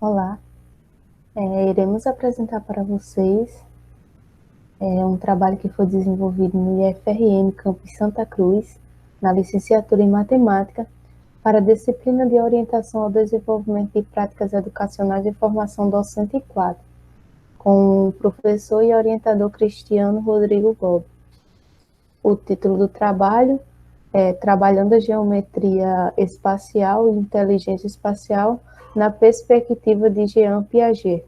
Olá, iremos apresentar para vocês um trabalho que foi desenvolvido no IFRN Campus Santa Cruz, na licenciatura em Matemática, para a disciplina de Orientação ao Desenvolvimento de Práticas Educacionais e Formação Docente 4, com o professor e orientador Cristiano Rodrigo Gobi. O título do trabalho é Trabalhando a Geometria Espacial e Inteligência Espacial na Perspectiva de Jean Piaget.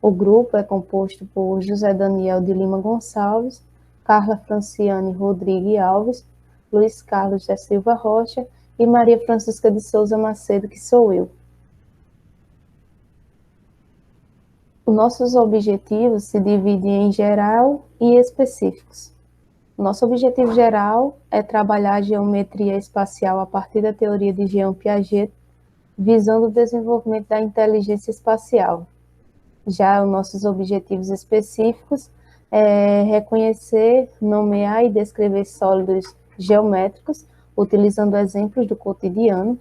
O grupo é composto por José Daniel de Lima Gonçalves, Carla Franciane Rodrigues Alves, Luiz Carlos da Silva Rocha e Maria Francisca de Souza Macedo, que sou eu. Os nossos objetivos se dividem em geral e específicos. Nosso objetivo geral é trabalhar a geometria espacial a partir da teoria de Jean Piaget, visando o desenvolvimento da inteligência espacial. Já os nossos objetivos específicos é reconhecer, nomear e descrever sólidos geométricos, utilizando exemplos do cotidiano,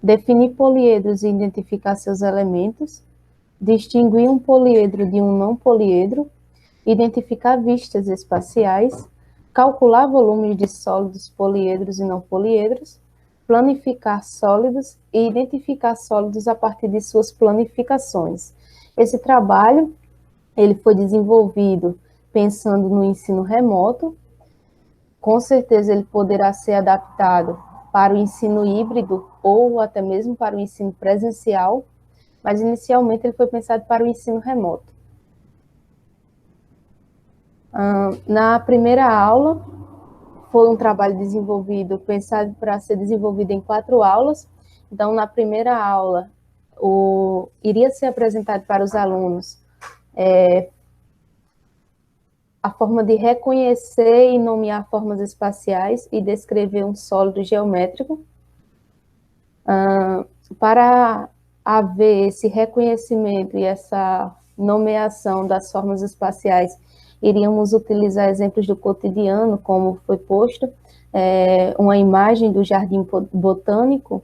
definir poliedros e identificar seus elementos, distinguir um poliedro de um não poliedro, identificar vistas espaciais, calcular volumes de sólidos poliedros e não poliedros, planificar sólidos e identificar sólidos a partir de suas planificações. Esse trabalho ele foi desenvolvido pensando no ensino remoto. Com certeza ele poderá ser adaptado para o ensino híbrido ou até mesmo para o ensino presencial, mas inicialmente ele foi pensado para o ensino remoto. Na primeira aula, foi um trabalho desenvolvido, pensado para ser desenvolvido em 4 aulas. Então, na primeira aula, iria ser apresentado para os alunos a forma de reconhecer e nomear formas espaciais e descrever um sólido geométrico. Para haver esse reconhecimento e essa nomeação das formas espaciais, iríamos utilizar exemplos do cotidiano, como foi posto, uma imagem do jardim botânico,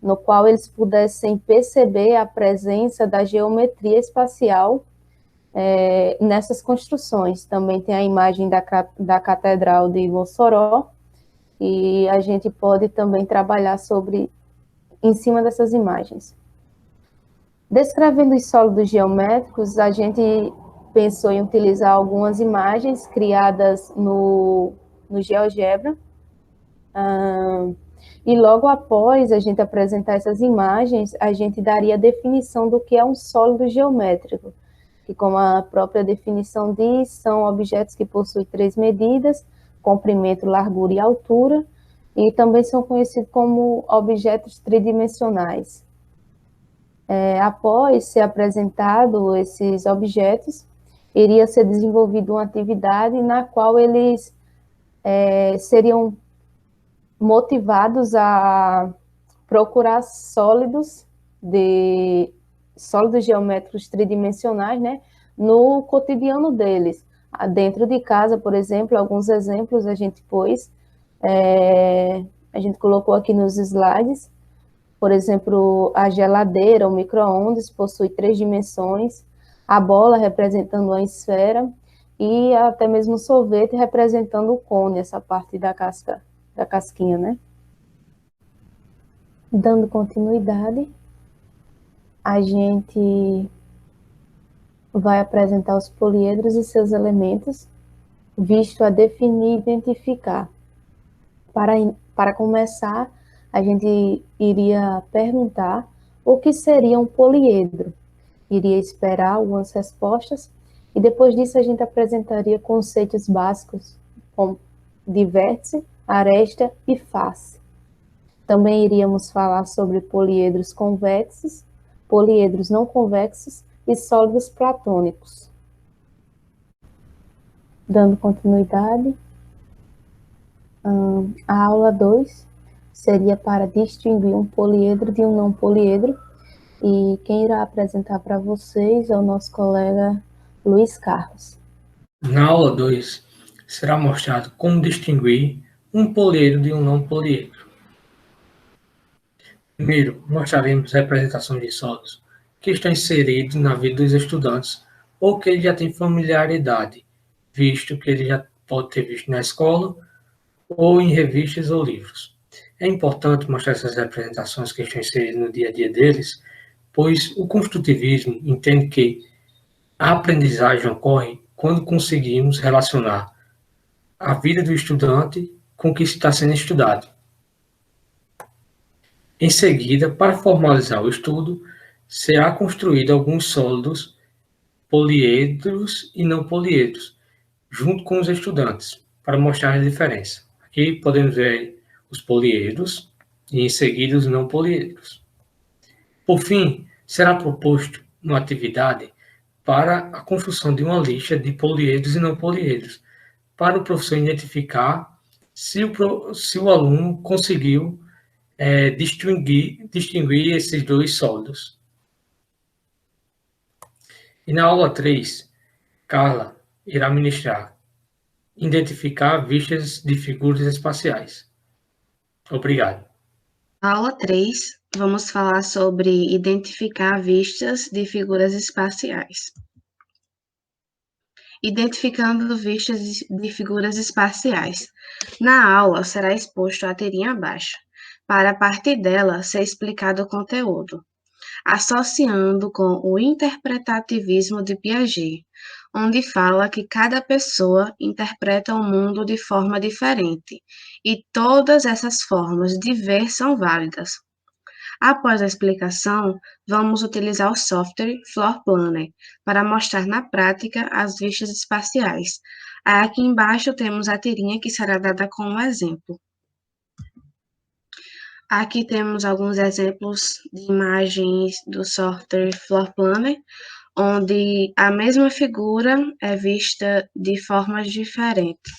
no qual eles pudessem perceber a presença da geometria espacial nessas construções. Também tem a imagem da Catedral de Mossoró, e a gente pode também trabalhar em cima dessas imagens. Descrevendo os sólidos geométricos, a gente pensou em utilizar algumas imagens criadas no GeoGebra, e logo após a gente apresentar essas imagens, a gente daria a definição do que é um sólido geométrico, que, como a própria definição diz, são objetos que possuem 3 medidas, comprimento, largura e altura, e também são conhecidos como objetos tridimensionais. Após ser apresentado esses objetos, iria ser desenvolvida uma atividade na qual eles seriam motivados a procurar sólidos geométricos tridimensionais, né, no cotidiano deles. Dentro de casa, por exemplo, alguns exemplos a gente pôs, a gente colocou aqui nos slides. Por exemplo, a geladeira, o micro-ondas, possui 3 dimensões, a bola representando uma esfera, e até mesmo o sorvete representando o cone, essa parte da casquinha, né? Dando continuidade, a gente vai apresentar os poliedros e seus elementos, visto a definir e identificar. Para começar, a gente iria perguntar o que seria um poliedro. Iria esperar algumas respostas e depois disso a gente apresentaria conceitos básicos como de vértice, aresta e face. Também iríamos falar sobre poliedros convexos, poliedros não convexos e sólidos platônicos. Dando continuidade, a aula 2 seria para distinguir um poliedro de um não poliedro, e quem irá apresentar para vocês é o nosso colega Luiz Carlos. Na aula 2, será mostrado como distinguir um poliedro de um não poliedro. Primeiro, mostraremos representações de sólidos que está inserido na vida dos estudantes ou que ele já tem familiaridade, visto que ele já pode ter visto na escola ou em revistas ou livros. É importante mostrar essas representações que estão inseridas no dia a dia deles, pois o construtivismo entende que a aprendizagem ocorre quando conseguimos relacionar a vida do estudante com o que está sendo estudado. Em seguida, para formalizar o estudo, será construído alguns sólidos poliedros e não poliedros, junto com os estudantes, para mostrar a diferença. Aqui podemos ver os poliedros e em seguida os não poliedros. Por fim, será proposto uma atividade para a construção de uma lista de poliedros e não poliedros, para o professor identificar se o aluno conseguiu distinguir esses dois sólidos. E na aula 3, Carla irá ministrar identificar vistas de figuras espaciais. Obrigado. Aula 3, vamos falar sobre identificar vistas de figuras espaciais. Identificando vistas de figuras espaciais. Na aula, será exposto a tirinha abaixo, para a partir dela ser explicado o conteúdo, associando com o interpretativismo de Piaget, onde fala que cada pessoa interpreta o mundo de forma diferente, e todas essas formas de ver são válidas. Após a explicação, vamos utilizar o software Floor Planner para mostrar na prática as vistas espaciais. Aqui embaixo temos a tirinha que será dada como exemplo. Aqui temos alguns exemplos de imagens do software Floor Planner, onde a mesma figura é vista de formas diferentes.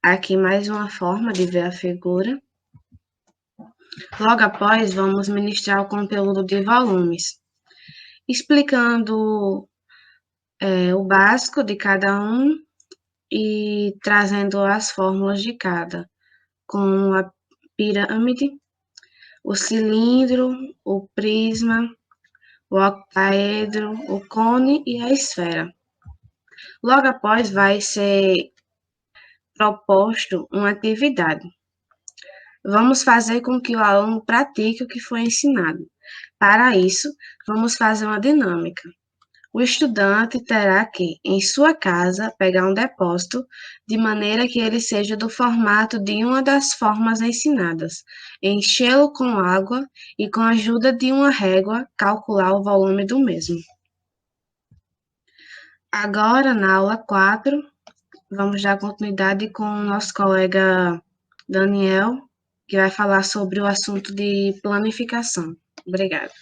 Aqui mais uma forma de ver a figura. Logo após, vamos ministrar o conteúdo de volumes, explicando o básico de cada um e trazendo as fórmulas de cada, como a pirâmide, o cilindro, o prisma, o octaedro, o cone e a esfera. Logo após, vai ser proposto uma atividade. Vamos fazer com que o aluno pratique o que foi ensinado. Para isso, vamos fazer uma dinâmica. O estudante terá que, em sua casa, pegar um depósito, de maneira que ele seja do formato de uma das formas ensinadas, enchê-lo com água e, com a ajuda de uma régua, calcular o volume do mesmo. Agora, na aula 4, vamos dar continuidade com o nosso colega Daniel, que vai falar sobre o assunto de planificação. Obrigada.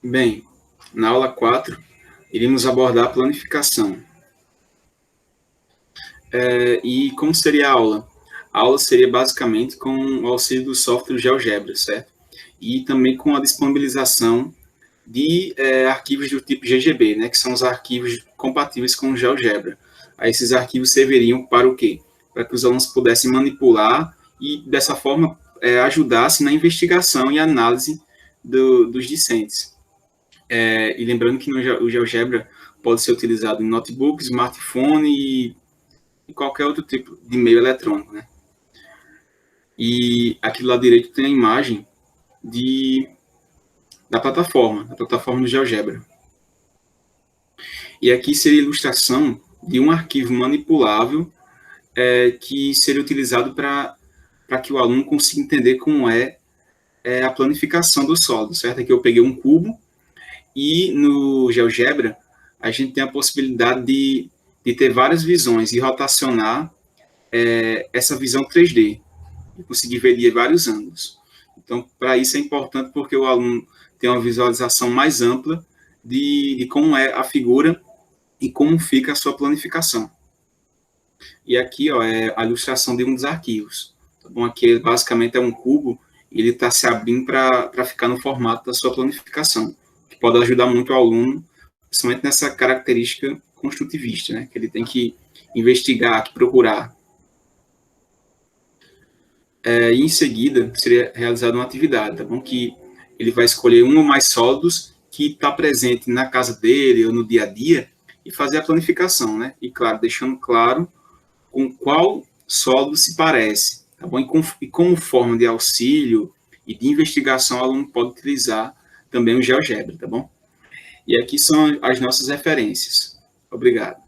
Bem, na aula 4, iremos abordar a planificação. E como seria a aula? A aula seria basicamente com o auxílio do software GeoGebra, certo? E também com a disponibilização de arquivos do tipo GGB, né, que são os arquivos compatíveis com o GeoGebra. Aí esses arquivos serviriam para o quê? Para que os alunos pudessem manipular e, dessa forma, ajudasse na investigação e análise dos discentes. E lembrando que o GeoGebra pode ser utilizado em notebook, smartphone e qualquer outro tipo de meio eletrônico, né? E aqui do lado direito tem a imagem da plataforma do GeoGebra. E aqui seria a ilustração de um arquivo manipulável que seria utilizado para que o aluno consiga entender como é a planificação do sólido, certo? Aqui eu peguei um cubo e no GeoGebra a gente tem a possibilidade de ter várias visões e rotacionar essa visão 3D e conseguir ver de vários ângulos. Então, para isso é importante porque o aluno tem uma visualização mais ampla de como é a figura e como fica a sua planificação. E aqui é a ilustração de um dos arquivos. Tá bom? Aqui basicamente é um cubo e ele está se abrindo para ficar no formato da sua planificação, que pode ajudar muito o aluno, principalmente nessa característica construtivista, né, que ele tem que investigar, que procurar. E em seguida seria realizada uma atividade, tá bom? Que ele vai escolher um ou mais sólidos que está presente na casa dele ou no dia a dia e fazer a planificação, né? E, claro, deixando claro com qual sólido se parece, tá bom? E como forma de auxílio e de investigação, o aluno pode utilizar também o GeoGebra, tá bom? E aqui são as nossas referências. Obrigado.